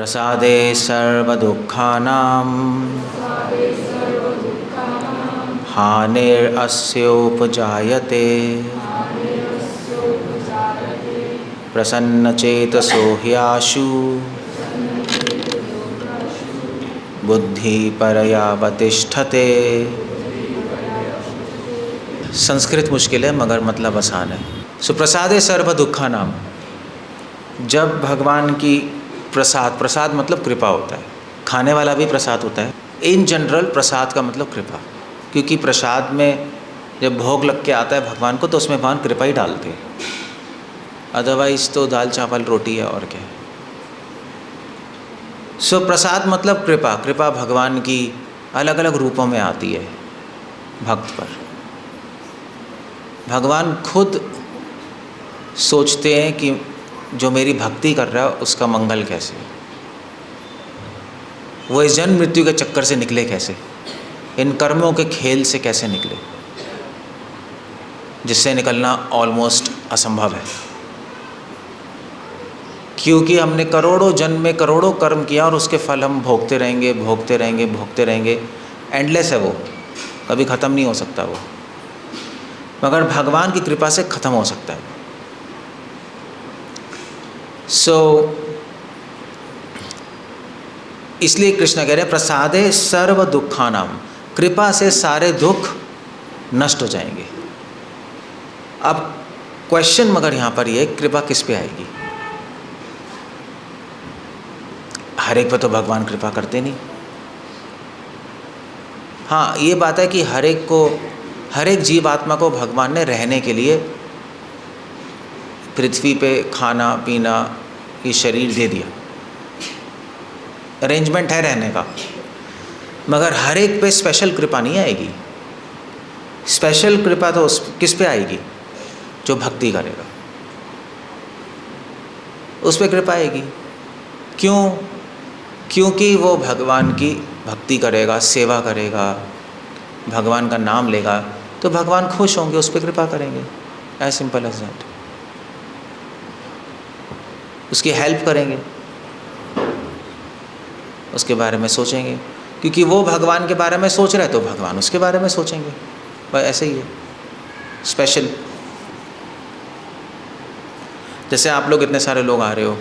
प्रसादे सर्वदुःखानां हानिरस्योपजायते प्रसन्नचेतसो ह्याशु बुद्धिपरयावतिष्ठते। संस्कृत मुश्किल है मगर मतलब आसान है। सुप्रसादे सर्व दुखानाम, जब भगवान की प्रसाद मतलब कृपा होता है, खाने वाला भी प्रसाद होता है। इन जनरल प्रसाद का मतलब कृपा, क्योंकि प्रसाद में जब भोग लग के आता है भगवान को तो उसमें भगवान कृपा ही डालते हैं, अदरवाइज तो दाल चावल रोटी है और क्या है। सो प्रसाद मतलब कृपा। कृपा भगवान की अलग अलग रूपों में आती है भक्त पर। भगवान खुद सोचते हैं कि जो मेरी भक्ति कर रहा है उसका मंगल कैसे, वो इस जन्म मृत्यु के चक्कर से निकले कैसे, इन कर्मों के खेल से कैसे निकले, जिससे निकलना ऑलमोस्ट असंभव है, क्योंकि हमने करोड़ों जन्म में करोड़ों कर्म किया और उसके फल हम भोगते रहेंगे भोगते रहेंगे भोगते रहेंगे। एंडलेस है वो, कभी ख़त्म नहीं हो सकता वो, मगर भगवान की कृपा से ख़त्म हो सकता है। इसलिए कृष्ण कह रहे हैं प्रसादे सर्व दुखानाम, कृपा से सारे दुख नष्ट हो जाएंगे। अब क्वेश्चन मगर यहाँ पर ये, कृपा किस पे आएगी? हर एक पे तो भगवान कृपा करते नहीं। हाँ, ये बात है कि हर एक जीवात्मा को भगवान ने रहने के लिए पृथ्वी पे खाना पीना ये शरीर दे दिया, अरेंजमेंट है रहने का, मगर हर एक पे स्पेशल कृपा नहीं आएगी। स्पेशल कृपा तो किस पे आएगी? जो भक्ति करेगा उस पे कृपा आएगी। क्यों? क्योंकि वो भगवान की भक्ति करेगा, सेवा करेगा, भगवान का नाम लेगा, तो भगवान खुश होंगे, उस पर कृपा करेंगे। As simple as that. उसकी हेल्प करेंगे, उसके बारे में सोचेंगे, क्योंकि वो भगवान के बारे में सोच रहे तो भगवान उसके बारे में सोचेंगे। बस ऐसे ही है स्पेशल। जैसे आप लोग इतने सारे लोग आ रहे हो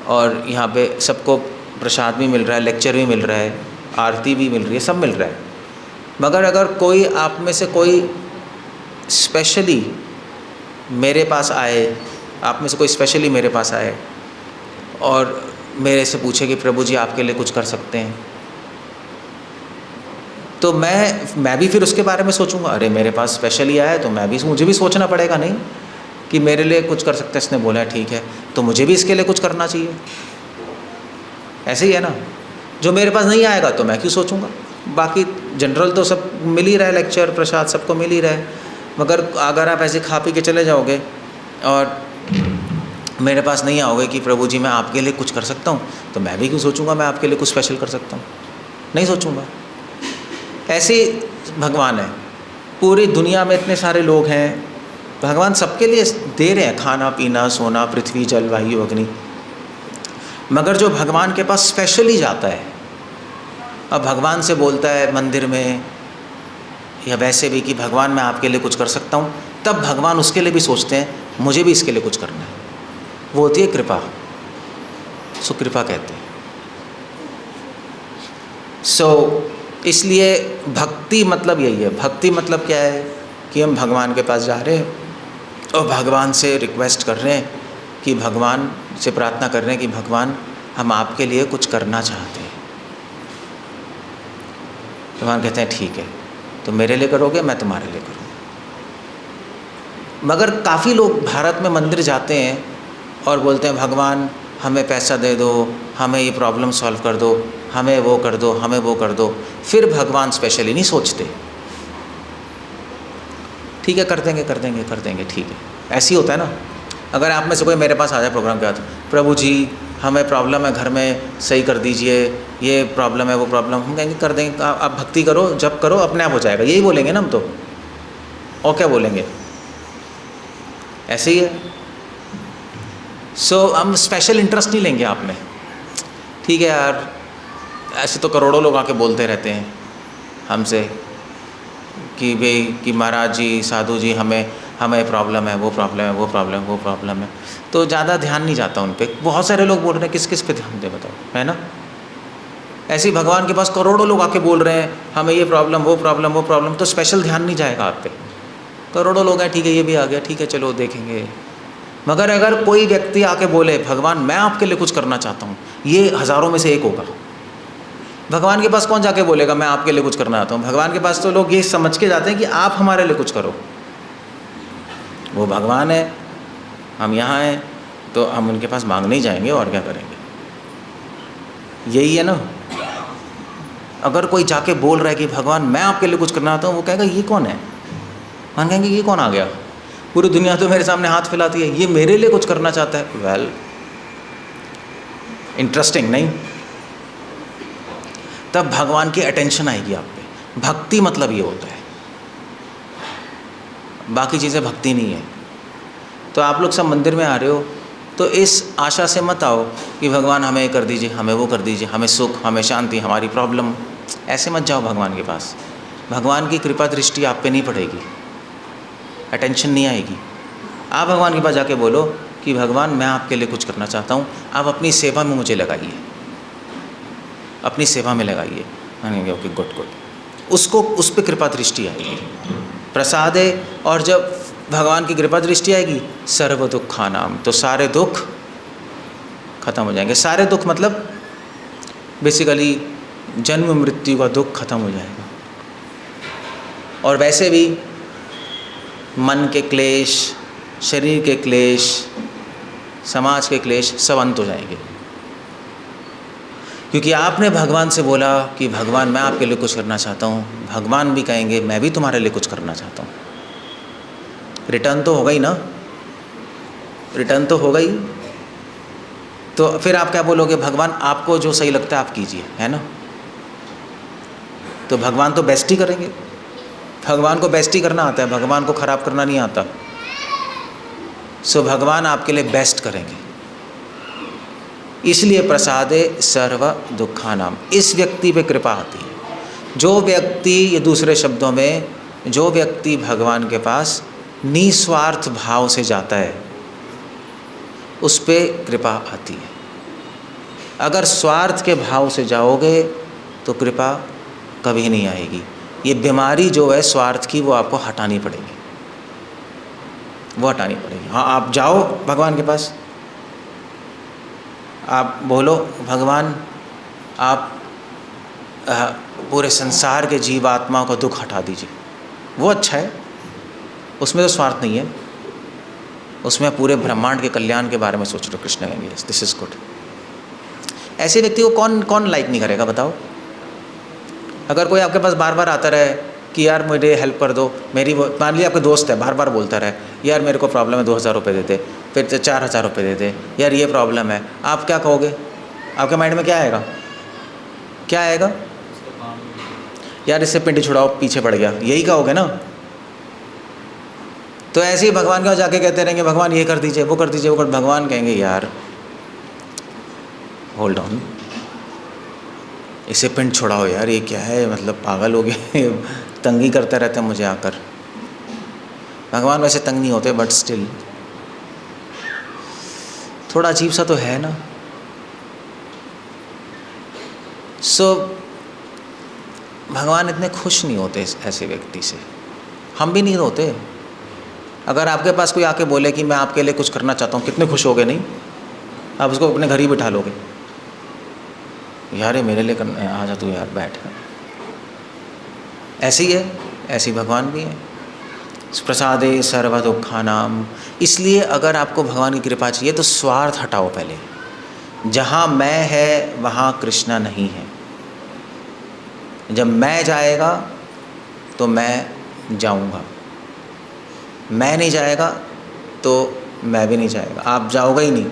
और यहाँ पे सबको प्रसाद भी मिल रहा है, लेक्चर भी मिल रहा है, आरती भी मिल रही है, सब मिल रहा है, मगर अगर कोई आप में से कोई स्पेशली मेरे पास आए, आप में से कोई स्पेशली मेरे पास आए और मेरे से पूछे कि प्रभु जी आपके लिए कुछ कर सकते हैं, तो मैं भी फिर उसके बारे में सोचूंगा। अरे मेरे पास स्पेशली आया है तो मुझे भी सोचना पड़ेगा नहीं कि मेरे लिए कुछ कर सकते हैं, इसने बोला है ठीक है तो मुझे भी इसके लिए कुछ करना चाहिए। ऐसे ही है ना, जो मेरे पास नहीं आएगा तो मैं क्यों सोचूंगा। बाकी जनरल तो सब मिल ही रहा है, लेक्चर प्रसाद सबको मिल ही रहा है, मगर अगर आप ऐसे खा पी के चले जाओगे और मेरे पास नहीं आओगे कि प्रभु जी मैं आपके लिए कुछ कर सकता हूँ, तो मैं भी क्यों सोचूंगा मैं आपके लिए कुछ स्पेशल कर सकता हूँ, नहीं सोचूंगा। ऐसे भगवान है, पूरी दुनिया में इतने सारे लोग हैं, भगवान सबके लिए दे रहे हैं खाना पीना सोना पृथ्वी जल वायु अग्नि, मगर जो भगवान के पास स्पेशली जाता है, अब भगवान से बोलता है मंदिर में या वैसे भी कि भगवान मैं आपके लिए कुछ कर सकता हूँ, तब भगवान उसके लिए भी सोचते हैं मुझे भी इसके लिए कुछ करना है। वो होती है कृपा, सो कृपा कहते हैं। इसलिए भक्ति मतलब यही है। भक्ति मतलब क्या है कि हम भगवान के पास जा रहे हैं और भगवान से रिक्वेस्ट कर रहे हैं कि भगवान से प्रार्थना कर रहे हैं कि भगवान हम आपके लिए कुछ करना चाहते हैं। भगवान कहते हैं ठीक है, तो मेरे लिए करोगे मैं तुम्हारे लिए करूँगा। मगर काफ़ी लोग भारत में मंदिर जाते हैं और बोलते हैं भगवान हमें पैसा दे दो, हमें ये प्रॉब्लम सॉल्व कर दो, हमें वो कर दो, हमें वो कर दो। फिर भगवान स्पेशली नहीं सोचते, ठीक है कर देंगे कर देंगे कर देंगे, ठीक है। ऐसे ही होता है ना। अगर आप में से कोई मेरे पास आ जाए प्रोग्राम के बाद, प्रभु जी हमें प्रॉब्लम है घर में, सही कर दीजिए, ये प्रॉब्लम है वो प्रॉब्लम, हम कहेंगे कर देंगे, आप भक्ति करो जब करो अपने आप हो जाएगा, यही बोलेंगे ना हम तो, और क्या बोलेंगे। ऐसे ही है। हम स्पेशल इंटरेस्ट नहीं लेंगे आप में ठीक है यार, ऐसे तो करोड़ों लोग आके बोलते रहते हैं हमसे कि भाई कि महाराज जी, साधु जी, हमें प्रॉब्लम है, वो प्रॉब्लम है, वो प्रॉब्लम है, वो प्रॉब्लम है। तो ज़्यादा ध्यान नहीं जाता उन पे। बहुत सारे लोग बोल रहे हैं, किस किस पे ध्यान दे बताओ, है ना। ऐसे ही भगवान के पास करोड़ों लोग आके बोल रहे हैं हमें ये प्रॉब्लम, वो प्रॉब्लम, वो प्रॉब्लम, तो स्पेशल ध्यान नहीं जाएगा आप पे। करोड़ों लोग हैं, ठीक है ये भी आ गया, ठीक है चलो देखेंगे। मगर अगर कोई व्यक्ति आके बोले भगवान मैं आपके लिए कुछ करना चाहता हूँ, ये हज़ारों में से एक होगा। भगवान के पास कौन जाके बोलेगा मैं आपके लिए कुछ करना चाहता हूँ? भगवान के पास तो लोग ये समझ के जाते हैं कि आप हमारे लिए कुछ करो। वो भगवान है, हम यहाँ हैं, तो हम उनके पास मांगने ही जाएंगे और क्या करेंगे। यही है ना। अगर कोई जाके बोल रहा है कि भगवान मैं आपके लिए कुछ करना चाहता हूँ, वो कहेगा ये कौन है? हम कहेंगे ये कौन आ गया, पूरी दुनिया तो मेरे सामने हाथ फैलाती है, ये मेरे लिए कुछ करना चाहता है। वेल, इंटरेस्टिंग नहीं? तब भगवान की अटेंशन आएगी आप पे। भक्ति मतलब ये होता है, बाकी चीज़ें भक्ति नहीं है। तो आप लोग सब मंदिर में आ रहे हो तो इस आशा से मत आओ कि भगवान हमें कर दीजिए, हमें वो कर दीजिए, हमें सुख, हमें शांति, हमारी प्रॉब्लम। ऐसे मत जाओ भगवान के पास। भगवान की कृपा दृष्टि आप पे नहीं पड़ेगी, अटेंशन नहीं आएगी। आप भगवान के पास जाके बोलो कि भगवान मैं आपके लिए कुछ करना चाहता हूँ, आप अपनी सेवा में मुझे लगाइए, अपनी सेवा में लगाइए। Okay, good good. उसको उस पर कृपा दृष्टि आएगी, प्रसाद है। और जब भगवान की कृपा दृष्टि आएगी, सर्व दुखानाम, तो सारे दुख खत्म हो जाएंगे। सारे दुख मतलब बेसिकली जन्म मृत्यु का दुख खत्म हो जाएगा। और वैसे भी मन के क्लेश, शरीर के क्लेश, समाज के क्लेश सब अंत हो जाएंगे, क्योंकि आपने भगवान से बोला कि भगवान मैं आपके लिए कुछ करना चाहता हूँ। भगवान भी कहेंगे मैं भी तुम्हारे लिए कुछ करना चाहता हूँ। रिटर्न तो होगा ही ना, रिटर्न तो होगा ही। तो फिर आप क्या बोलोगे? भगवान आपको जो सही लगता है आप कीजिए, है ना। तो भगवान तो बेस्ट ही करेंगे, भगवान को बेस्ट ही करना आता है, भगवान को ख़राब करना नहीं आता। सो भगवान आपके लिए बेस्ट करेंगे। इसलिए प्रसादे सर्व दुखानाम, इस व्यक्ति पे कृपा आती है। जो व्यक्ति, ये दूसरे शब्दों में, जो व्यक्ति भगवान के पास निस्वार्थ भाव से जाता है उस पे कृपा आती है। अगर स्वार्थ के भाव से जाओगे तो कृपा कभी नहीं आएगी। ये बीमारी जो है स्वार्थ की, वो आपको हटानी पड़ेगी, वो हटानी पड़ेगी। हाँ, आप जाओ भगवान के पास, आप बोलो भगवान आप पूरे संसार के जीवात्माओं का दुख हटा दीजिए, वो अच्छा है, उसमें तो स्वार्थ नहीं है, उसमें पूरे ब्रह्मांड के कल्याण के बारे में सोच रहे हो। कृष्ण कहेंगे दिस इज़ गुड। ऐसे व्यक्ति को कौन कौन लाइक नहीं करेगा बताओ। अगर कोई आपके पास बार बार आता रहे कि यार मुझे हेल्प कर दो, मेरी मान लीजिए आपके दोस्त है, बार बार बोलता रहे यार मेरे को प्रॉब्लम है, 2000 रुपये दे दे, फिर 4000 रुपये दे दे, यार ये प्रॉब्लम है, आप क्या कहोगे? आपके माइंड में क्या आएगा? क्या आएगा? यार इससे पिंडी छुड़ाओ, पीछे पड़ गया, यही कहोगे ना। तो ऐसे ही भगवान के पास जाके कहते रहेंगे भगवान ये कर दीजिए, वो कर दीजिए, वो कर। भगवान कहेंगे यार होल्ड ऑन, इसे पिंड छुड़ाओ यार, ये क्या है, मतलब पागल हो गए, तंगी करते रहते हैं मुझे आकर। भगवान वैसे तंग नहीं होते, बट स्टिल थोड़ा अजीब सा तो है ना। सो भगवान इतने खुश नहीं होते ऐसे व्यक्ति से, हम भी नहीं होते। अगर आपके पास कोई आके बोले कि मैं आपके लिए कुछ करना चाहता हूँ, कितने खुश होगे? नहीं, आप उसको अपने घर ही बिठा लोगे, यार ये मेरे लिए करना, आ जा तू यार बैठ। ऐसे ही है, ऐसे ही भगवान भी है। प्रसादे सर्व दुखानाम। इसलिए अगर आपको भगवान की कृपा चाहिए तो स्वार्थ हटाओ पहले। जहाँ मैं है वहाँ कृष्णा नहीं है। जब मैं जाएगा तो मैं जाऊँगा, मैं नहीं जाएगा तो मैं भी नहीं जाएगा, आप जाओगे ही नहीं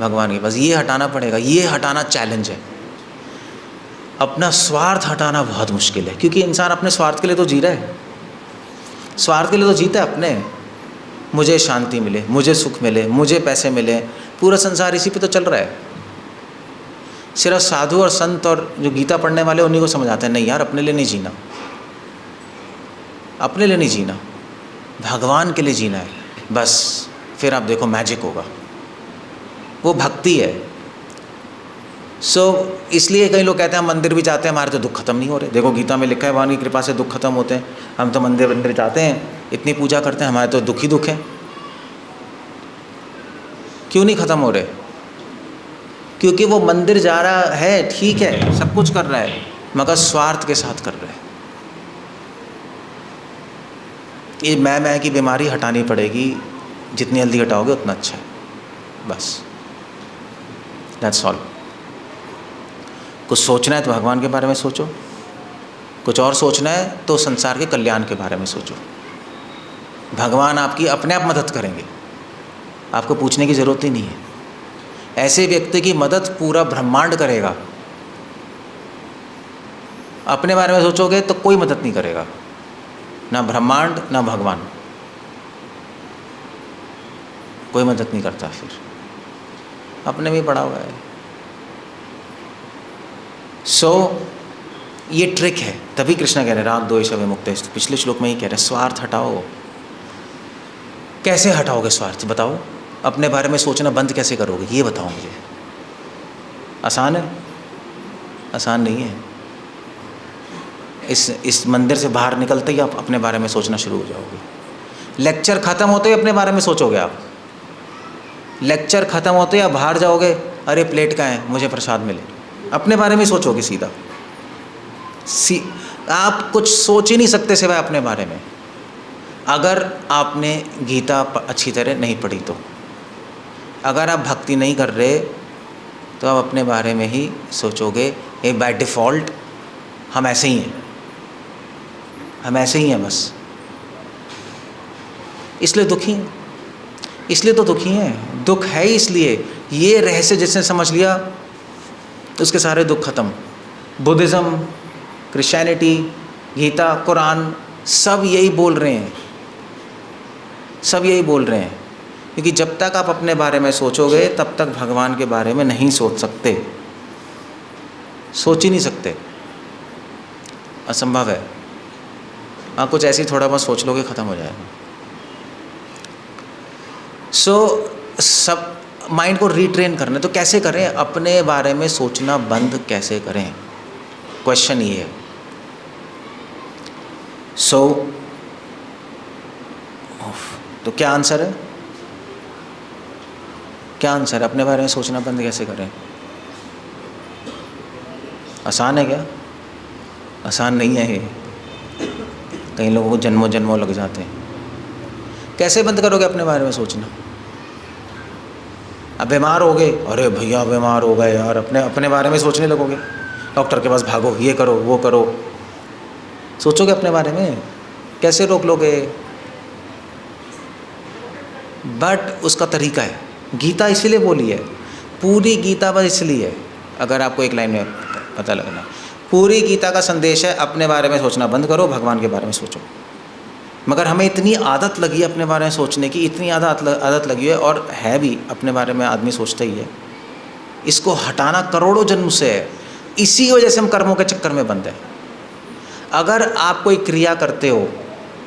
भगवान के पास। ये हटाना पड़ेगा, ये हटाना चैलेंज है। अपना स्वार्थ हटाना बहुत मुश्किल है, क्योंकि इंसान अपने स्वार्थ के लिए तो जी रहा है, स्वार्थ के लिए तो जीता है अपने। मुझे शांति मिले, मुझे सुख मिले, मुझे पैसे मिले, पूरा संसार इसी पे तो चल रहा है। सिर्फ साधु और संत और जो गीता पढ़ने वाले उन्हीं को समझ आता है, नहीं यार अपने लिए नहीं जीना, अपने लिए नहीं जीना, भगवान के लिए जीना है बस। फिर आप देखो मैजिक होगा, वो भक्ति है। इसलिए कई लोग कहते हैं हम मंदिर भी जाते हैं, हमारे तो दुख खत्म नहीं हो रहे। देखो गीता में लिखा है भगवान की कृपा से दुख खत्म होते हैं। हम तो मंदिर जाते हैं, इतनी पूजा करते हैं, हमारे तो दुख ही दुख है। क्यों नहीं खत्म हो रहे? क्योंकि वो मंदिर जा रहा है, ठीक है, सब कुछ कर रहा है, मगर स्वार्थ के साथ कर रहा है। ये मैं की बीमारी हटानी पड़ेगी, जितनी जल्दी हटाओगे उतना अच्छा है, बस दैट्स ऑल। कुछ सोचना है तो भगवान के बारे में सोचो, कुछ और सोचना है तो संसार के कल्याण के बारे में सोचो। भगवान आपकी अपने आप मदद करेंगे, आपको पूछने की ज़रूरत ही नहीं है। ऐसे व्यक्ति की मदद पूरा ब्रह्मांड करेगा। अपने बारे में सोचोगे तो कोई मदद नहीं करेगा, ना ब्रह्मांड ना भगवान, कोई मदद नहीं करता। फिर अपने में पड़ा हुआ है। ये ट्रिक है, तभी कृष्ण कह रहे हैं राग द्वेष विमुक्त है। पिछले श्लोक में ही कह रहे हैं स्वार्थ हटाओ। कैसे हटाओगे स्वार्थ बताओ? अपने बारे में सोचना बंद कैसे करोगे ये बताओ मुझे। आसान है? आसान नहीं है। इस मंदिर से बाहर निकलते ही आप अपने बारे में सोचना शुरू हो जाओगे। लेक्चर ख़त्म होते ही अपने बारे में सोचोगे आप। लेक्चर ख़त्म होते ही आप बाहर जाओगे, अरे प्लेट का है, मुझे प्रसाद मिले, अपने बारे में सोचोगे सीधा। आप कुछ सोच ही नहीं सकते सिवाय अपने बारे में। अगर आपने गीता अच्छी तरह नहीं पढ़ी तो, अगर आप भक्ति नहीं कर रहे तो आप अपने बारे में ही सोचोगे। ये बाय डिफ़ॉल्ट हम ऐसे ही हैं, हम ऐसे ही हैं बस। इसलिए दुखी हैं, इसलिए तो दुखी हैं। दुख है ही इसलिए। ये रहस्य जिसने समझ लिया उसके सारे दुख खत्म। बुद्धिज़्म, क्रिश्चियनिटी, गीता, कुरान सब यही बोल रहे हैं, सब यही बोल रहे हैं। क्योंकि जब तक आप अपने बारे में सोचोगे तब तक भगवान के बारे में नहीं सोच सकते, सोच ही नहीं सकते, असंभव है। हाँ कुछ ऐसे ही थोड़ा बहुत सोच लोगे ख़त्म हो जाएगा। सब माइंड को रीट्रेन करना, तो कैसे करें? अपने बारे में सोचना बंद कैसे करें, क्वेश्चन ये है। तो क्या आंसर है? क्या आंसर है? अपने बारे में सोचना बंद कैसे करें? आसान है क्या? आसान नहीं है ये। कई लोगों को जन्मों जन्मों लग जाते हैं। कैसे बंद करोगे अपने बारे में सोचना? अब बीमार हो गए, अरे भैया बीमार हो गए यार, अपने बारे में सोचने लगोगे। डॉक्टर के पास भागो, ये करो वो करो, सोचोगे अपने बारे में? कैसे रोक लोगे? बट उसका तरीका है। गीता इसीलिए बोली है, पूरी गीता बस इसलिए है, अगर आपको एक लाइन में पता लगना, पूरी गीता का संदेश है अपने बारे में सोचना बंद करो, भगवान के बारे में सोचो। मगर हमें इतनी आदत लगी है अपने बारे में सोचने की, इतनी आदत लगी है, और है भी अपने बारे में आदमी सोचता ही है। इसको हटाना करोड़ों जन्म से है। इसी वजह से हम कर्मों के चक्कर में बंद हैं। अगर आप कोई क्रिया करते हो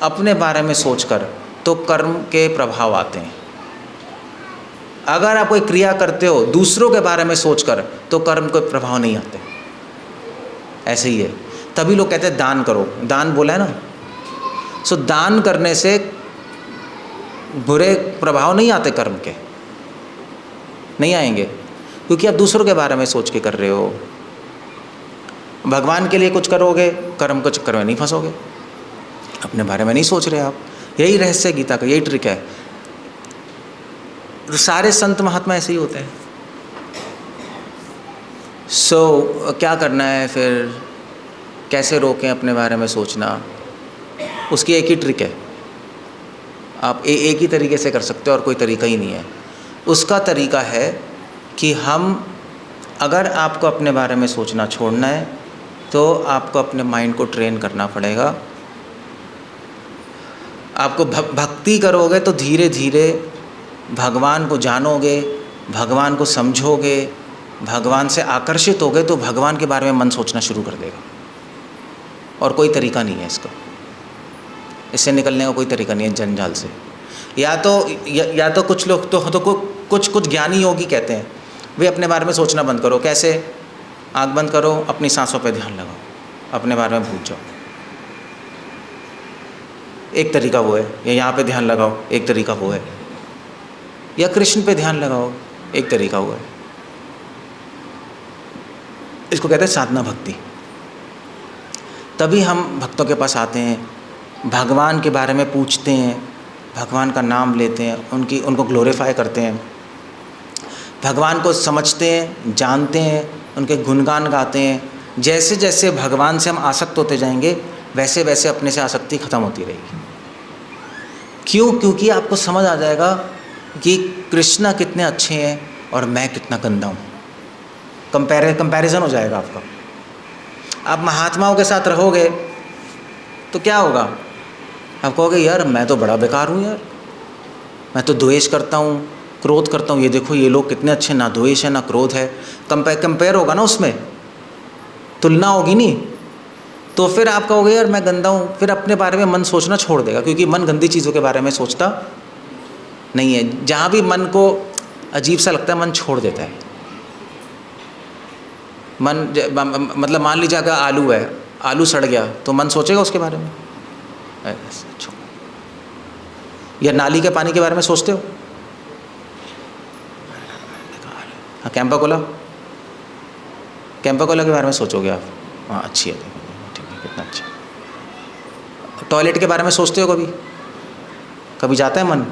अपने बारे में सोचकर तो कर्म के प्रभाव आते हैं। अगर आप कोई क्रिया करते हो दूसरों के बारे में सोचकर तो कर्म के प्रभाव नहीं आते। ऐसे ही है। तभी लोग कहते हैं दान करो, दान बोला है ना। दान करने से बुरे प्रभाव नहीं आते, कर्म के नहीं आएंगे, क्योंकि आप दूसरों के बारे में सोच के कर रहे हो। भगवान के लिए कुछ करोगे, कर्म के चक्कर में नहीं फंसोगे, अपने बारे में नहीं सोच रहे आप। यही रहस्य गीता का, यही ट्रिक है। सारे संत महात्मा ऐसे ही होते हैं। क्या करना है फिर? कैसे रोकें अपने बारे में सोचना? उसकी एक ही ट्रिक है। आप एक ही तरीके से कर सकते हो और कोई तरीका ही नहीं है। उसका तरीका है कि अगर आपको अपने बारे में सोचना छोड़ना है तो आपको अपने माइंड को ट्रेन करना पड़ेगा। आपको भक्ति करोगे तो धीरे धीरे भगवान को जानोगे, भगवान को समझोगे, भगवान से आकर्षित हो गए तो भगवान के बारे में मन सोचना शुरू कर देगा, और कोई तरीका नहीं है इसका, इससे निकलने का कोई तरीका नहीं है जंजाल से। या तो कुछ लोग तो कुछ ज्ञानी योगी कहते हैं वे अपने बारे में सोचना बंद करो। कैसे? आँख बंद करो, अपनी सांसों पे ध्यान लगाओ, अपने बारे में भूल जाओ। एक तरीका वो है। या यहाँ पे ध्यान लगाओ, एक तरीका वो है। या कृष्ण पे ध्यान लगाओ, एक तरीका वो है। इसको कहते हैं साधना भक्ति। तभी हम भक्तों के पास आते हैं, भगवान के बारे में पूछते हैं, भगवान का नाम लेते हैं, उनको ग्लोरीफाई करते हैं, भगवान को समझते हैं, जानते हैं, उनके गुणगान गाते हैं। जैसे जैसे भगवान से हम आसक्त होते जाएंगे वैसे वैसे अपने से आसक्ति ख़त्म होती रहेगी। क्यों? क्योंकि आपको समझ आ जाएगा कि कृष्णा कितने अच्छे हैं और मैं कितना गंदा हूँ। कंपैरिजन हो जाएगा आपका। आप महात्माओं के साथ रहोगे तो क्या होगा? आप कहोगे यार मैं तो बड़ा बेकार हूँ यार, मैं तो द्वेष करता हूँ, क्रोध करता हूँ, ये देखो ये लोग कितने अच्छे, ना द्वेष है ना क्रोध है। कंपेयर होगा ना, उसमें तुलना होगी नहीं, तो फिर आप कहोगे यार मैं गंदा हूँ। फिर अपने बारे में मन सोचना छोड़ देगा, क्योंकि मन गंदी चीज़ों के बारे में सोचता नहीं है। जहाँ भी मन को अजीब सा लगता है मन छोड़ देता है। मतलब मान लीजिए अगर आलू है, आलू सड़ गया तो मन सोचेगा उसके बारे में? या नाली के पानी के बारे में सोचते हो? हाँ, कैंपा कोला के बारे में सोचोगे आप? हाँ अच्छी है, ठीक है, कितना अच्छा। टॉयलेट के बारे में सोचते हो? कभी जाता है मन?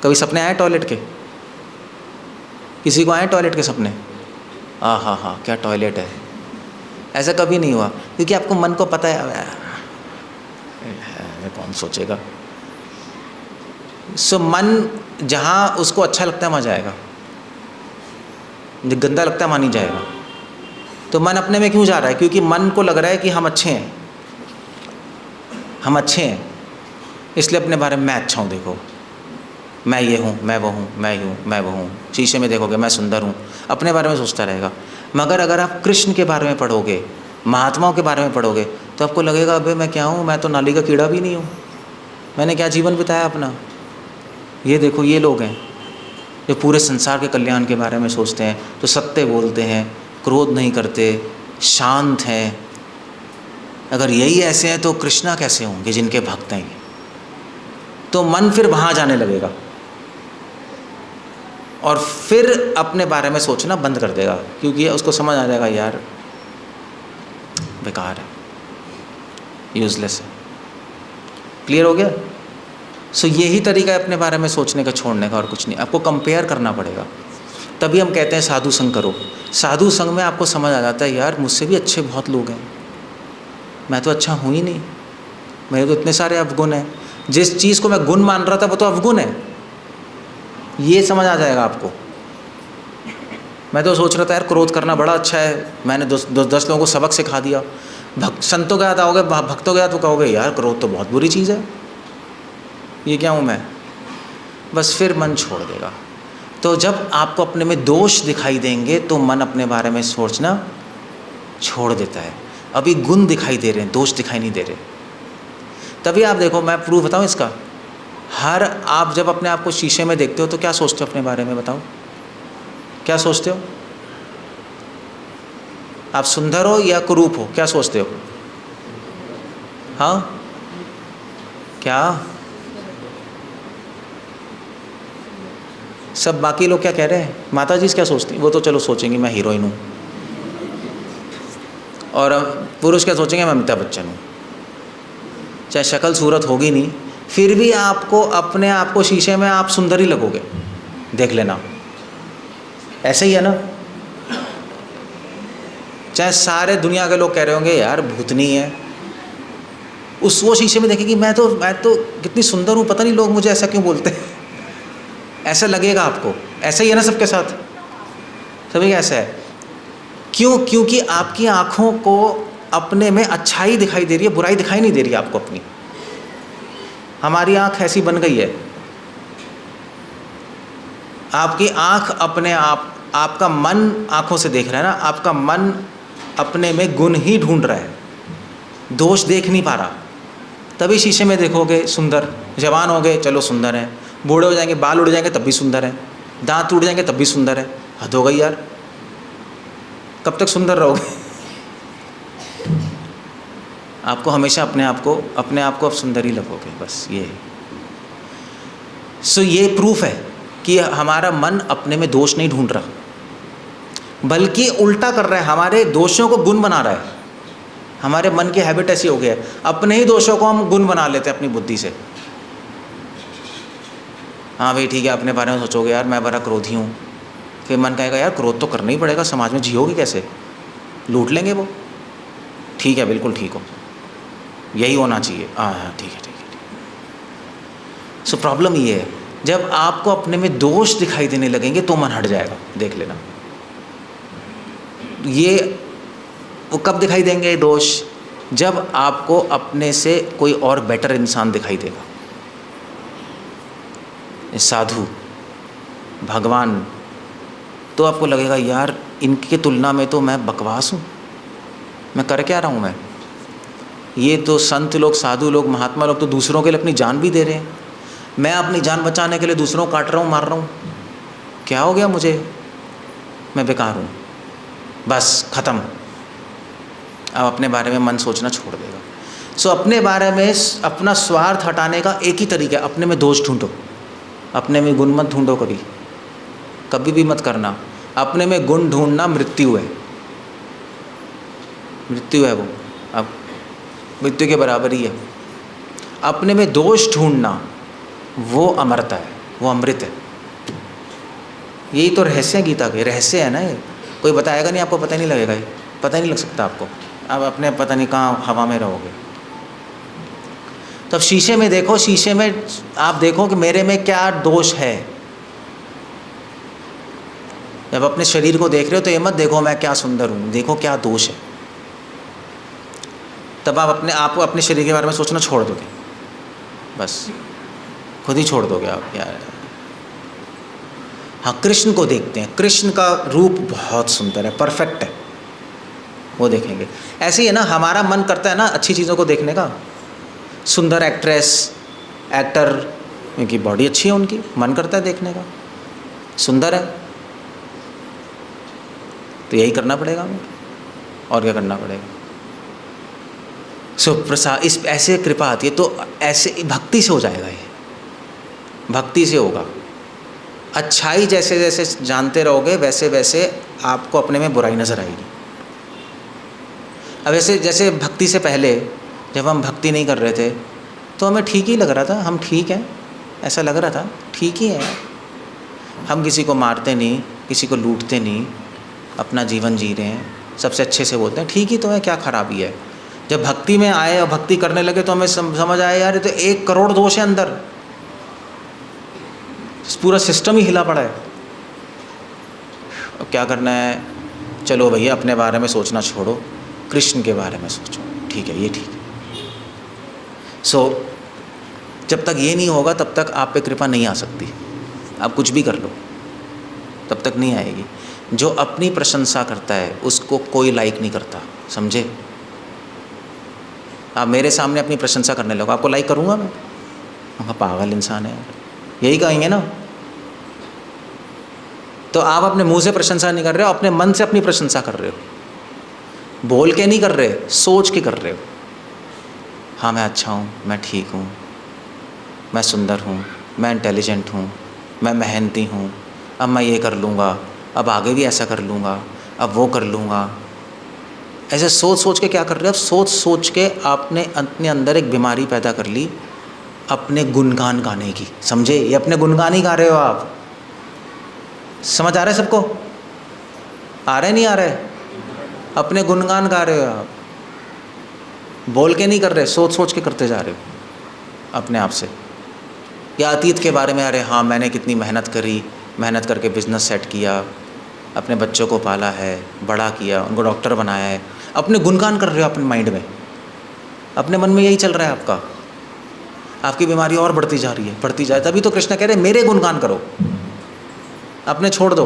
कभी सपने आए टॉयलेट के? किसी को आए टॉयलेट के सपने? हाँ क्या टॉयलेट है? ऐसा कभी नहीं हुआ, क्योंकि आपको मन को पता है कौन सोचेगा। सो मन जहाँ उसको अच्छा लगता है वहाँ जाएगा, जो गंदा लगता है वहाँ नहीं जाएगा। तो मन अपने में क्यों जा रहा है? क्योंकि मन को लग रहा है कि हम अच्छे हैं, हम अच्छे हैं, इसलिए अपने बारे में मैं अच्छा हूँ, देखो मैं ये हूँ, मैं वो हूँ, मैं यूँ, मैं वो हूँ। शीशे में देखोगे मैं सुंदर हूँ, अपने बारे में सोचता रहेगा। मगर अगर आप कृष्ण के बारे में पढ़ोगे, महात्माओं के बारे में पढ़ोगे, तो आपको लगेगा अबे मैं क्या हूँ, मैं तो नाली का कीड़ा भी नहीं हूँ, मैंने क्या जीवन बिताया अपना। ये देखो ये लोग हैं जो पूरे संसार के कल्याण के बारे में सोचते हैं, तो सत्य बोलते हैं, क्रोध नहीं करते, शांत हैं। अगर यही ऐसे हैं तो कृष्णा कैसे होंगे जिनके भक्त हैं ये? तो मन फिर वहाँ जाने लगेगा और फिर अपने बारे में सोचना बंद कर देगा, क्योंकि उसको समझ आ जाएगा यार बेकार है, यूजलेस है। क्लियर हो गया? सो यही तरीका है अपने बारे में सोचने का, छोड़ने का, और कुछ नहीं। आपको कंपेयर करना पड़ेगा। तभी हम कहते हैं साधु संग करो। साधु संग में आपको समझ आ जाता है यार मुझसे भी अच्छे बहुत लोग हैं, मैं तो अच्छा हूँ ही नहीं, मेरे तो इतने सारे अवगुण हैं। जिस चीज़ को मैं गुण मान रहा था वो तो अवगुण है, ये समझ आ जाएगा आपको। मैं तो सोच रहा था यार क्रोध करना बड़ा अच्छा है, मैंने 10 लोगों को सबक सिखा दिया। संतों के हाथ आओगे, भक्तों के हाथ, तो कहोगे यार क्रोध तो बहुत बुरी चीज़ है, ये क्या हूँ मैं? बस फिर मन छोड़ देगा। तो जब आपको अपने में दोष दिखाई देंगे तो मन अपने बारे में सोचना छोड़ देता है। अभी गुण दिखाई दे रहे हैं, दोष दिखाई नहीं दे रहे। तभी आप देखो, मैं प्रूफ बताऊँ इसका। आप जब अपने आप को शीशे में देखते हो तो क्या सोचते हो अपने बारे में? बताओ क्या सोचते हो? आप सुंदर हो या कुरूप हो, क्या सोचते हो? हाँ क्या? सब बाकी लोग क्या कह रहे हैं? माता जी क्या सोचती? वो तो चलो सोचेंगी मैं हीरोइन हूँ, और पुरुष क्या सोचेंगे? मैं अमिताभ बच्चन हूँ। चाहे शक्ल सूरत होगी नहीं, फिर भी आपको अपने आप को शीशे में आप सुंदर ही लगोगे, देख लेना। ऐसे ही है ना? चाहे सारे दुनिया के लोग कह रहे होंगे यार भूतनी है, वो शीशे में देखेगी मैं तो कितनी सुंदर हूँ, पता नहीं लोग मुझे ऐसा क्यों बोलते हैं, ऐसा लगेगा आपको। ऐसा ही है ना सबके साथ? सभी का ऐसा है। क्यों? क्योंकि आपकी आँखों को अपने में अच्छाई दिखाई दे रही है, बुराई दिखाई नहीं दे रही है आपको अपनी। हमारी आँख ऐसी बन गई है, आपकी आँख अपने आप आपका मन आँखों से देख रहा है ना, आपका मन अपने में गुण ही ढूंढ रहा है, दोष देख नहीं पा रहा। तभी शीशे में देखोगे सुंदर, जवान हो गए चलो सुंदर है, बूढ़े हो जाएंगे बाल उड़ जाएंगे तब भी सुंदर है, दांत टूट जाएंगे तब भी सुंदर है। हद हो गई यार, कब तक सुंदर रहोगे? आपको हमेशा अपने आप को अब सुंदर ही लगोगे, बस ये है। सो ये प्रूफ है कि हमारा मन अपने में दोष नहीं ढूंढ रहा, बल्कि उल्टा कर रहा है, हमारे दोषों को गुण बना रहा है। हमारे मन की हैबिट ऐसी हो गई है, अपने ही दोषों को हम गुण बना लेते हैं अपनी बुद्धि से। हाँ भाई ठीक है, अपने बारे में सोचोगे यार मैं बड़ा क्रोधी हूँ, फिर मन कहेगा यार क्रोध तो करना ही पड़ेगा, समाज में जियोगे कैसे, लूट लेंगे वो। ठीक है, बिल्कुल ठीक हो, यही होना चाहिए। हाँ ठीक है ठीक है। सो प्रॉब्लम ये है, जब आपको अपने में दोष दिखाई देने लगेंगे तो मन हट जाएगा, देख लेना। ये वो कब दिखाई देंगे दोष? जब आपको अपने से कोई और बेटर इंसान दिखाई देगा, साधु, भगवान, तो आपको लगेगा यार इनकी तुलना में तो मैं बकवास हूँ, मैं कर क्या रहा हूँ मैं। ये तो संत लोग, साधु लोग, महात्मा लोग तो दूसरों के लिए अपनी जान भी दे रहे हैं, मैं अपनी जान बचाने के लिए दूसरों को काट रहा हूँ, मार रहा हूँ। क्या हो गया मुझे, मैं बेकार हूँ, बस ख़त्म। अब अपने बारे में मन सोचना छोड़ देगा। सो अपने बारे में अपना स्वार्थ हटाने का एक ही तरीका है, अपने में दोष ढूंढो, अपने में गुण मत ढूंढो, कभी भी मत करना। अपने में गुण ढूंढना मृत्यु है, मृत्यु है वो, अब मृत्यु के बराबर ही है। अपने में दोष ढूंढना वो अमरता है, वो अमृत है। यही तो रहस्य है, गीता के रहस्य है ना ये, कोई बताएगा नहीं आपको, पता नहीं लगेगा, ये पता नहीं लग सकता आपको, आप अपने पता नहीं कहाँ हवा में रहोगे। तब शीशे में देखो, शीशे में आप देखो कि मेरे में क्या दोष है। जब अपने शरीर को देख रहे हो तो ये मत देखो मैं क्या सुंदर हूँ, देखो क्या दोष है। तब आप अपने आप को, अपने शरीर के बारे में सोचना छोड़ दोगे, बस खुद ही छोड़ दोगे आप यार। हाँ, कृष्ण को देखते हैं, कृष्ण का रूप बहुत सुंदर है, परफेक्ट है, वो देखेंगे। ऐसे ही है ना, हमारा मन करता है ना अच्छी चीज़ों को देखने का, सुंदर एक्ट्रेस, एक्टर, उनकी बॉडी अच्छी है, उनकी मन करता है देखने का, सुंदर है, तो यही करना पड़ेगा हमें, और क्या करना पड़ेगा। सो प्रसाद, इस ऐसे कृपा आती है तो ऐसे भक्ति से हो जाएगा, ये भक्ति से होगा। अच्छाई जैसे जैसे जानते रहोगे वैसे वैसे आपको अपने में बुराई नज़र आएगी। अब ऐसे जैसे भक्ति से पहले जब हम भक्ति नहीं कर रहे थे तो हमें ठीक ही लग रहा था, हम ठीक हैं, ऐसा लग रहा था ठीक ही है, हम किसी को मारते नहीं, किसी को लूटते नहीं, अपना जीवन जी रहे हैं, सबसे अच्छे से बोलते हैं, ठीक ही तो है, क्या खराबी है। जब भक्ति में आए और भक्ति करने लगे तो हमें समझ आया यार ये तो 1 करोड़ दोष है अंदर, पूरा सिस्टम ही हिला पड़ा है। अब क्या करना है, चलो भैया अपने बारे में सोचना छोड़ो, कृष्ण के बारे में सोचो, ठीक है, ये ठीक है। सो जब तक ये नहीं होगा तब तक आप पे कृपा नहीं आ सकती, आप कुछ भी कर लो तब तक नहीं आएगी। जो अपनी प्रशंसा करता है उसको कोई लाइक नहीं करता, समझे। आप मेरे सामने अपनी प्रशंसा करने लगो, आपको लाइक करूँगा मैं, पागल इंसान है, यही कहेंगे ना। तो आप अपने मुंह से प्रशंसा नहीं कर रहे हो, अपने मन से अपनी प्रशंसा कर रहे हो, बोल के नहीं कर रहे, सोच के कर रहे हो। हाँ मैं अच्छा हूँ, मैं ठीक हूँ, मैं सुंदर हूँ, मैं इंटेलिजेंट हूँ, मैं मेहनती हूँ, अब मैं ये कर लूँगा, अब आगे भी ऐसा कर लूँगा, अब वो कर लूँगा। ऐसे सोच सोच के क्या कर रहे हो, अब सोच सोच के आपने अपने अंदर एक बीमारी पैदा कर ली, अपने गुणगान गाने की, समझे। ये अपने गुणगान ही गा रहे हो आप, समझ आ रहा है सबको, आ रहे नहीं आ रहे, अपने गुणगान गा रहे हो आप, बोल के नहीं कर रहे, सोच सोच के करते जा रहे हो अपने आप से। या अतीत के बारे में, अरे हाँ मैंने कितनी मेहनत करी, मेहनत करके बिजनेस सेट किया, अपने बच्चों को पाला है, बड़ा किया, उनको डॉक्टर बनाया है, अपने गुणगान कर रहे हो अपने माइंड में, अपने मन में यही चल रहा है आपका। आपकी बीमारी और बढ़ती जा रही है, बढ़ती जाए। तभी तो कृष्ण कह रहे मेरे गुणगान करो, अपने छोड़ दो।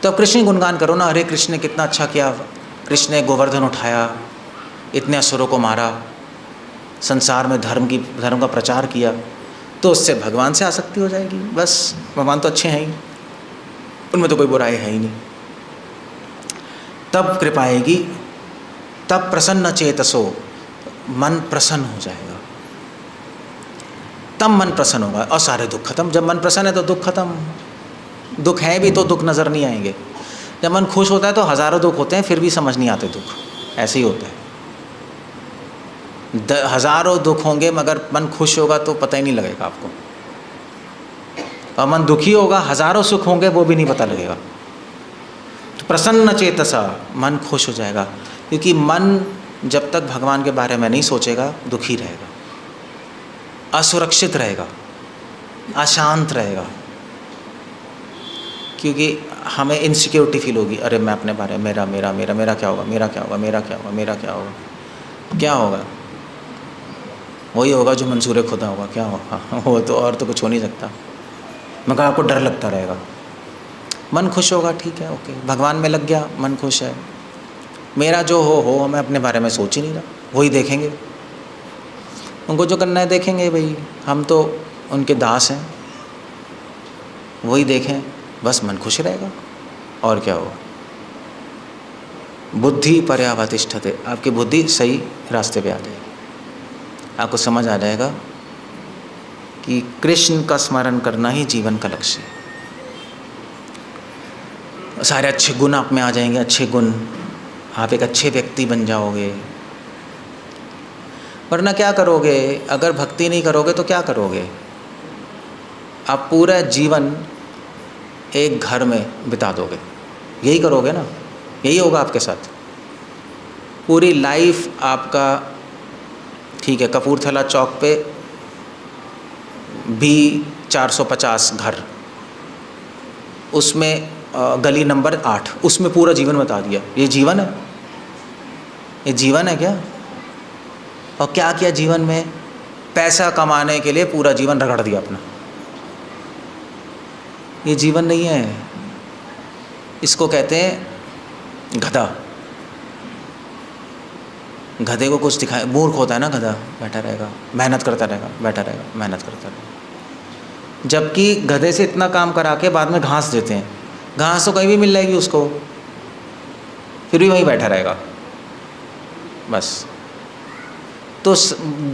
तो अब कृष्ण गुणगान करो ना, अरे कृष्ण ने कितना अच्छा किया, कृष्ण ने गोवर्धन उठाया, इतने असुरों को मारा, संसार में धर्म का प्रचार किया, तो उससे भगवान से आसक्ति हो जाएगी। बस भगवान तो अच्छे हैं ही, उनमें तो कोई बुराई है ही नहीं। तब कृपा आएगी, तब प्रसन्न चेतसो, मन प्रसन्न हो जाएगा, तब मन प्रसन्न होगा और सारे दुख खत्म। जब मन प्रसन्न है तो दुख खत्म, दुख है भी तो दुख नज़र नहीं आएंगे। जब मन खुश होता है तो हज़ारों दुख होते हैं फिर भी समझ नहीं आते दुख, ऐसे ही होता है। हज़ारों दुख होंगे मगर मन खुश होगा तो पता ही नहीं लगेगा आपको, और मन दुखी होगा, हज़ारों सुख होंगे वो भी नहीं पता लगेगा। तो प्रसन्न चेतसा, मन खुश हो जाएगा, क्योंकि मन जब तक भगवान के बारे में नहीं सोचेगा दुखी रहेगा, असुरक्षित रहेगा, अशांत रहेगा, क्योंकि हमें इनसिक्योरिटी फील होगी। अरे मैं अपने बारे में मेरा मेरा मेरा मेरा क्या होगा, मेरा क्या होगा, मेरा क्या होगा, मेरा क्या होगा, क्या होगा, वही होगा जो मंसूर खुदा होगा, क्या होगा वो तो, और तो कुछ हो नहीं सकता। मगर आपको डर लगता रहेगा। मन खुश होगा, ठीक है, ओके, भगवान में लग गया, मन खुश है, मेरा जो हो, मैं अपने बारे में सोच ही नहीं रहा, वही देखेंगे, उनको जो करना है देखेंगे भाई, हम तो उनके दास हैं, वही देखें, बस मन खुश रहेगा और क्या होगा। बुद्धि पर्यावतिष्ठते, आपकी बुद्धि सही रास्ते पे आ जाएगी, आपको समझ आ जाएगा कि कृष्ण का स्मरण करना ही जीवन का लक्ष्य है। सारे अच्छे गुण आप में आ जाएंगे, अच्छे गुण, आप एक अच्छे व्यक्ति बन जाओगे। वरना क्या करोगे, अगर भक्ति नहीं करोगे तो क्या करोगे, आप पूरा जीवन एक घर में बिता दोगे, यही करोगे ना, यही होगा आपके साथ पूरी लाइफ आपका। ठीक है, कपूरथला चौक पे भी 450 घर, उसमें गली नंबर 8, उसमें पूरा जीवन बता दिया, ये जीवन है, ये जीवन है क्या। और क्या किया जीवन में, पैसा कमाने के लिए पूरा जीवन रगड़ दिया अपना, ये जीवन नहीं है, इसको कहते हैं गधा। गधे को कुछ दिखाए, मूर्ख होता है ना गधा, बैठा रहेगा, मेहनत करता रहेगा, बैठा रहेगा, मेहनत करता रहेगा। जबकि गधे से इतना काम करा के बाद में घास देते हैं, घास तो कहीं भी मिल जाएगी उसको, फिर भी वहीं बैठा रहेगा बस। तो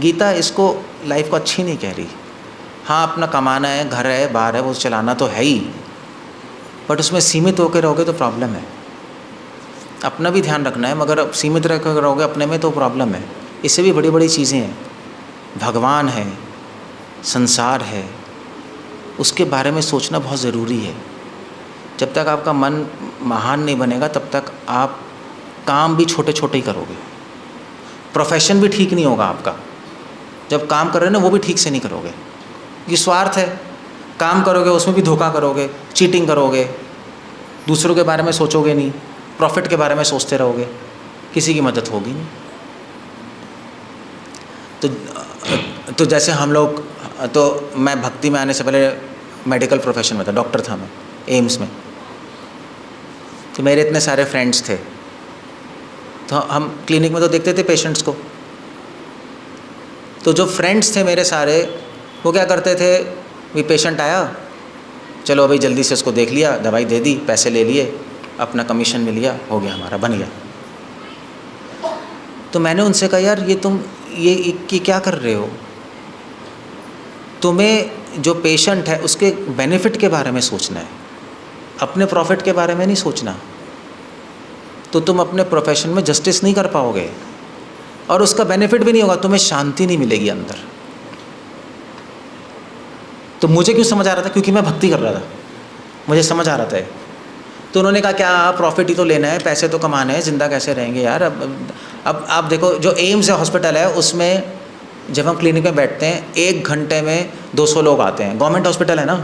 गीता इसको लाइफ को अच्छी नहीं कह रही। हाँ, अपना कमाना है, घर है, बाहर है, वो चलाना तो है ही, बट उसमें सीमित होकर रहोगे तो प्रॉब्लम है। अपना भी ध्यान रखना है, मगर सीमित रह कर रहोगे अपने में तो प्रॉब्लम है। इससे भी बड़ी बड़ी चीज़ें हैं, भगवान है, संसार है, उसके बारे में सोचना बहुत ज़रूरी है। जब तक आपका मन महान नहीं बनेगा तब तक आप काम भी छोटे छोटे ही करोगे, प्रोफेशन भी ठीक नहीं होगा आपका। जब काम कर रहे हो ना वो भी ठीक से नहीं करोगे, ये स्वार्थ है। काम करोगे उसमें भी धोखा करोगे, चीटिंग करोगे, दूसरों के बारे में सोचोगे नहीं, प्रॉफिट के बारे में सोचते रहोगे, किसी की मदद होगी नहीं। तो जैसे हम लोग, तो मैं भक्ति में आने से पहले मेडिकल प्रोफेशन में था, डॉक्टर था मैं एम्स में। तो मेरे इतने सारे फ्रेंड्स थे, तो हम क्लिनिक में तो देखते थे पेशेंट्स को। तो जो फ्रेंड्स थे मेरे सारे, वो क्या करते थे, भी पेशेंट आया, चलो अभी जल्दी से उसको देख लिया, दवाई दे दी, पैसे ले लिए, अपना कमीशन मिल गया, हो गया, हमारा बन गया। तो मैंने उनसे कहा, यार ये तुम ये क्या कर रहे हो, तुम्हें जो पेशेंट है उसके बेनिफिट के बारे में सोचना है, अपने प्रॉफिट के बारे में नहीं सोचना। तो तुम अपने प्रोफेशन में जस्टिस नहीं कर पाओगे और उसका बेनिफिट भी नहीं होगा, तुम्हें शांति नहीं मिलेगी अंदर। तो मुझे क्यों समझ आ रहा था, क्योंकि मैं भक्ति कर रहा था, मुझे समझ आ रहा था। तो उन्होंने कहा क्या प्रॉफिट ही तो लेना है, पैसे तो कमाने हैं, ज़िंदा कैसे रहेंगे यार। अब आप देखो, जो एम्स है हॉस्पिटल है, उसमें जब हम क्लिनिक में बैठते हैं 1 घंटे में 200 लोग आते हैं। गवर्नमेंट हॉस्पिटल है ना,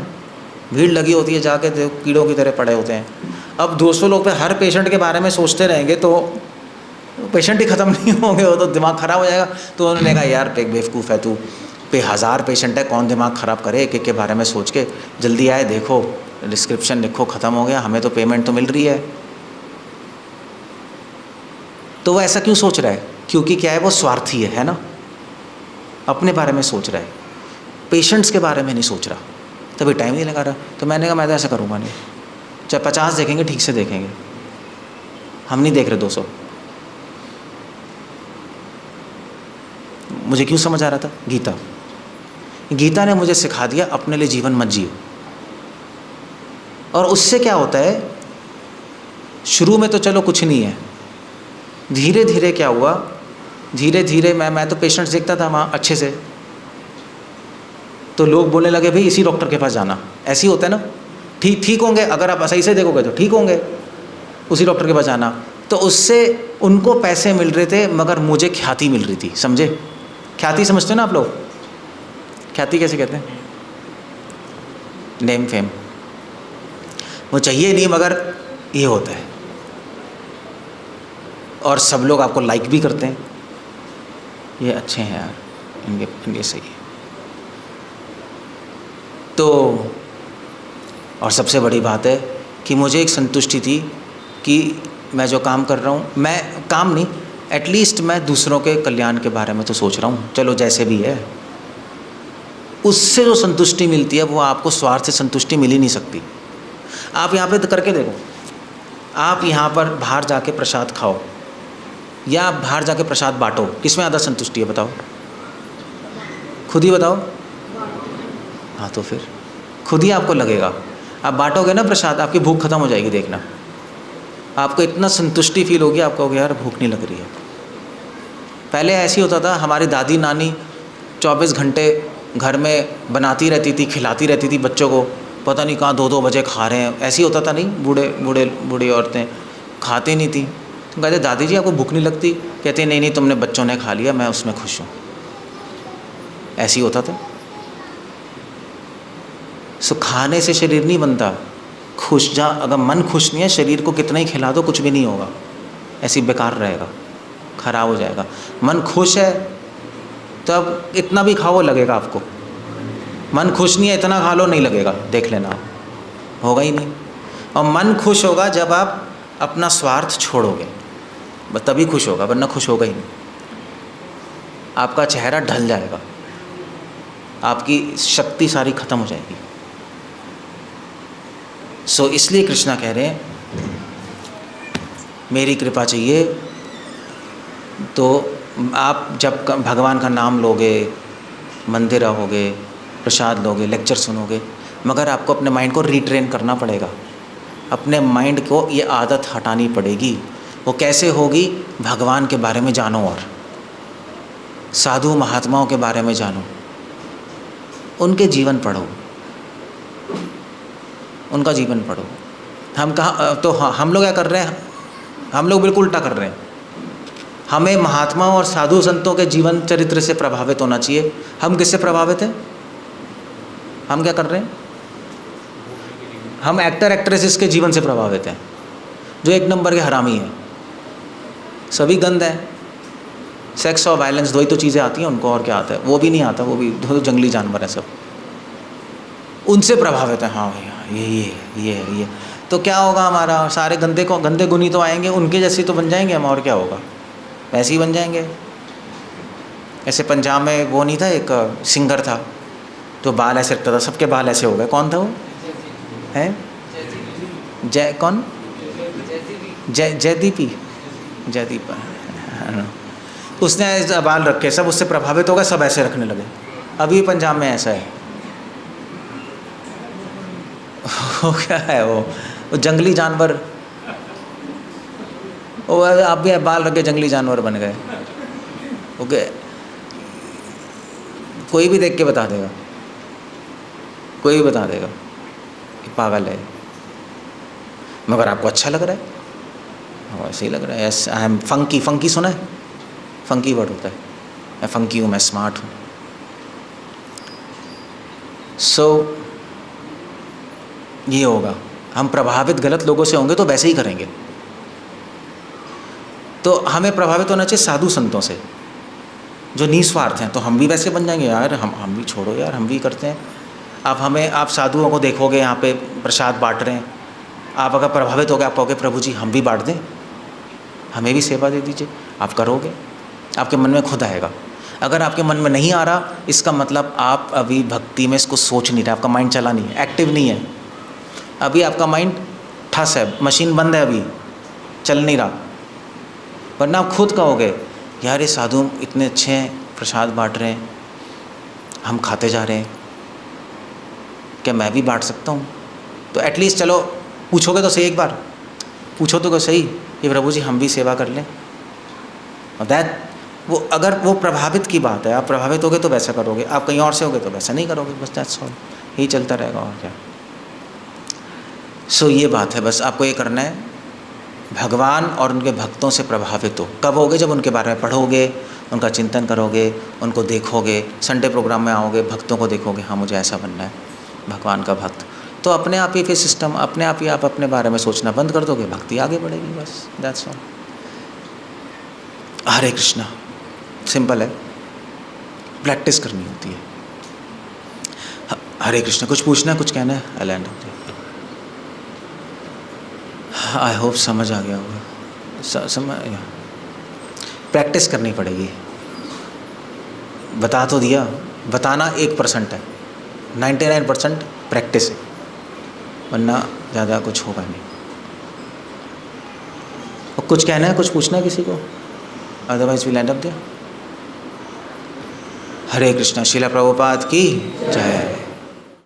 भीड़ लगी होती है, जाके कीड़ों की तरह पड़े होते हैं। अब 200 लोग पे हर पेशेंट के बारे में सोचते रहेंगे तो पेशेंट ही ख़त्म नहीं होंगे, वो तो दिमाग ख़राब हो जाएगा। तो उन्होंने कहा यार बेवकूफ़ है तू, पे 1000 पेशेंट है, कौन दिमाग ख़राब करे, एक एक के बारे में सोच के, जल्दी आए देखो डिस्क्रिप्शन लिखो, ख़त्म हो गया, हमें तो पेमेंट तो मिल रही है। तो वो ऐसा क्यों सोच रहा है? क्योंकि क्या है, वो स्वार्थी है ना, अपने बारे में सोच रहा है, पेशेंट्स के बारे में नहीं सोच रहा, तभी टाइम नहीं लगा रहा। तो मैंने कहा मैं तो ऐसा करूँगा नहीं, चाहे 50 देखेंगे ठीक से देखेंगे, हम नहीं देख रहे 200। मुझे क्यों समझ आ रहा था? गीता ने मुझे सिखा दिया अपने लिए जीवन मत जियो। और उससे क्या होता है, शुरू में तो चलो कुछ नहीं है, धीरे धीरे क्या हुआ, धीरे धीरे मैं तो पेशेंट्स देखता था वहाँ अच्छे से, तो लोग बोलने लगे भाई इसी डॉक्टर के पास जाना। ऐसे ही होता है ना, ठीक होंगे, अगर आप सही से देखोगे तो ठीक होंगे, उसी डॉक्टर के पास जाना। तो उससे उनको पैसे मिल रहे थे मगर मुझे ख्याति मिल रही थी, समझे? ख्याति समझते हो ना आप लोग? ख्याति कैसे कहते हैं? Name fame. वो चाहिए नहीं मगर ये होता है, और सब लोग आपको लाइक भी करते हैं, ये अच्छे हैं यार, इनके सही है। तो और सबसे बड़ी बात है कि मुझे एक संतुष्टि थी कि मैं जो काम कर रहा हूँ, मैं काम नहीं, एटलीस्ट मैं दूसरों के कल्याण के बारे में तो सोच रहा हूँ, चलो जैसे भी है। उससे जो संतुष्टि मिलती है वो आपको स्वार्थ से संतुष्टि मिल ही नहीं सकती। आप यहाँ पे तो करके देखो, आप यहाँ पर बाहर जाके प्रसाद खाओ या आप बाहर जाके प्रसाद बांटो, किसमें ज़्यादा संतुष्टि है बताओ? खुद ही बताओ। हाँ तो फिर खुद ही आपको लगेगा, आप बांटोगे ना प्रसाद, आपकी भूख खत्म हो जाएगी, देखना आपको इतना संतुष्टि फील होगी, आपको कहोगे यार भूख नहीं लग रही है। पहले ऐसे ही होता था, हमारी दादी नानी 24 घंटे घर में बनाती रहती थी, खिलाती रहती थी बच्चों को, पता नहीं कहाँ 2-2 बजे खा रहे हैं, ऐसे ही होता था नहीं? बूढ़ी औरतें खाती नहीं थी, तो कहते दादी जी आपको भूख नहीं लगती? कहते नहीं नहीं, तुमने बच्चों ने खा लिया, मैं उसमें खुश हूँ। ऐसे ही होता था। सो खाने से शरीर नहीं बनता, खुश जा, अगर मन खुश नहीं है, शरीर को कितना ही खिला दो कुछ भी नहीं होगा, ऐसे ही बेकार रहेगा, खराब हो जाएगा। मन खुश है तब इतना भी खाओ लगेगा आपको, मन खुश नहीं है इतना खा लो नहीं लगेगा, देख लेना आप, होगा ही नहीं। और मन खुश होगा जब आप अपना स्वार्थ छोड़ोगे, बस तभी खुश होगा, वरना खुश होगा ही नहीं। आपका चेहरा ढल जाएगा, आपकी शक्ति सारी खत्म हो जाएगी। सो इसलिए कृष्णा कह रहे हैं मेरी कृपा चाहिए, तो आप जब भगवान का नाम लोगे, मंदिर आओगे, प्रसाद लोगे, लेक्चर सुनोगे, मगर आपको अपने माइंड को रीट्रेन करना पड़ेगा, अपने माइंड को ये आदत हटानी पड़ेगी। वो कैसे होगी? भगवान के बारे में जानो और साधु महात्माओं के बारे में जानो, उनके जीवन पढ़ो, उनका जीवन पढ़ो। हम कहाँ तो हम लोग क्या कर रहे हैं? हम लोग बिल्कुल उल्टा कर रहे हैं। हमें महात्माओं और साधु संतों के जीवन चरित्र से प्रभावित होना चाहिए। हम किससे प्रभावित हैं? हम क्या कर रहे हैं? हम एक्टर एक्ट्रेसेस के जीवन से प्रभावित हैं, जो एक नंबर के हरामी हैं, सभी गंद हैं। सेक्स और वायलेंस, दो ही तो चीज़ें आती हैं उनको, और क्या आता है? वो भी नहीं आता, वो भी दो जंगली जानवर हैं सब, उनसे प्रभावित है। हाँ भैया ये तो क्या होगा हमारा? सारे गंदे गुनी तो आएंगे, उनके जैसे तो बन जाएंगे हम, और क्या होगा? वैसे ही बन जाएंगे। ऐसे पंजाब में वो नहीं था, एक सिंगर था तो बाल ऐसे रखता था, सबके बाल ऐसे हो गए। कौन था वो? है कौन? जयदीप। उसने ऐसे बाल रखे, सब उससे प्रभावित हो गए, सब ऐसे रखने लगे। अभी पंजाब में ऐसा है। वो क्या है? वो जंगली जानवर, वो आप भी बाल रख के जंगली जानवर बन गए। ओके, कोई भी देख के बता देगा, कोई भी बता देगा कि पागल है, मगर आपको अच्छा लग रहा है, वैसे ही लग रहा है। Yes I am funky. Funky सुना है? फंकी वर्ड होता है, मैं फंकी हूँ, मैं स्मार्ट हूँ। सो ये होगा, हम प्रभावित गलत लोगों से होंगे तो वैसे ही करेंगे। तो हमें प्रभावित होना चाहिए साधु संतों से जो निस्वार्थ हैं, तो हम भी वैसे बन जाएंगे। यार हम भी छोड़ो यार, हम भी करते हैं, आप साधुओं को देखोगे यहाँ पे प्रसाद बांट रहे हैं, आप अगर प्रभावित हो गए, आप कहोगे प्रभु जी हम भी बांट दें, हमें भी सेवा दे दीजिए, आप करोगे, आपके मन में खुद आएगा। अगर आपके मन में नहीं आ रहा, इसका मतलब आप अभी भक्ति में इसको सोच नहीं रहे, आपका माइंड चला नहीं है, एक्टिव नहीं है, अभी आपका माइंड ठस है, मशीन बंद है, अभी चल नहीं रहा। वरना आप खुद कहोगे यार ये साधु इतने अच्छे हैं, प्रसाद बांट रहे हैं, हम खाते जा रहे हैं, क्या मैं भी बांट सकता हूँ? तो एटलीस्ट चलो पूछोगे तो सही, एक बार पूछो तो सही कि प्रभु जी हम भी सेवा कर लें। दैट वो अगर वो प्रभावित की बात है, आप प्रभावित होगे तो वैसा करोगे, आप कहीं और से होगे तो वैसा नहीं करोगे, बस दैट्स ऑल, यही चलता रहेगा और क्या। सो ये बात है, बस आपको ये करना है, भगवान और उनके भक्तों से प्रभावित हो। कब होगे? जब उनके बारे में पढ़ोगे, उनका चिंतन करोगे, उनको देखोगे, संडे प्रोग्राम में आओगे, भक्तों को देखोगे, हाँ मुझे ऐसा बनना है, भगवान का भक्त, तो अपने आप ही फिर सिस्टम, अपने आप ही आप अपने बारे में सोचना बंद कर दोगे, भक्ति आगे बढ़ेगी, बस that's all. Hare Krishna, simple है, प्रैक्टिस करनी होती है। हरे कृष्णा, कुछ पूछना है, कुछ कहना है? आई लैंड, आई होप समझ आ गया होगा। समझ, प्रैक्टिस करनी पड़ेगी, बता तो दिया, बताना 1% है, 99% प्रैक्टिस है, वरना ज़्यादा कुछ होगा नहीं। और कुछ कहना है, कुछ पूछना है किसी को? Otherwise we land up there. Hare Krishna. Srila Prabhupada की जय।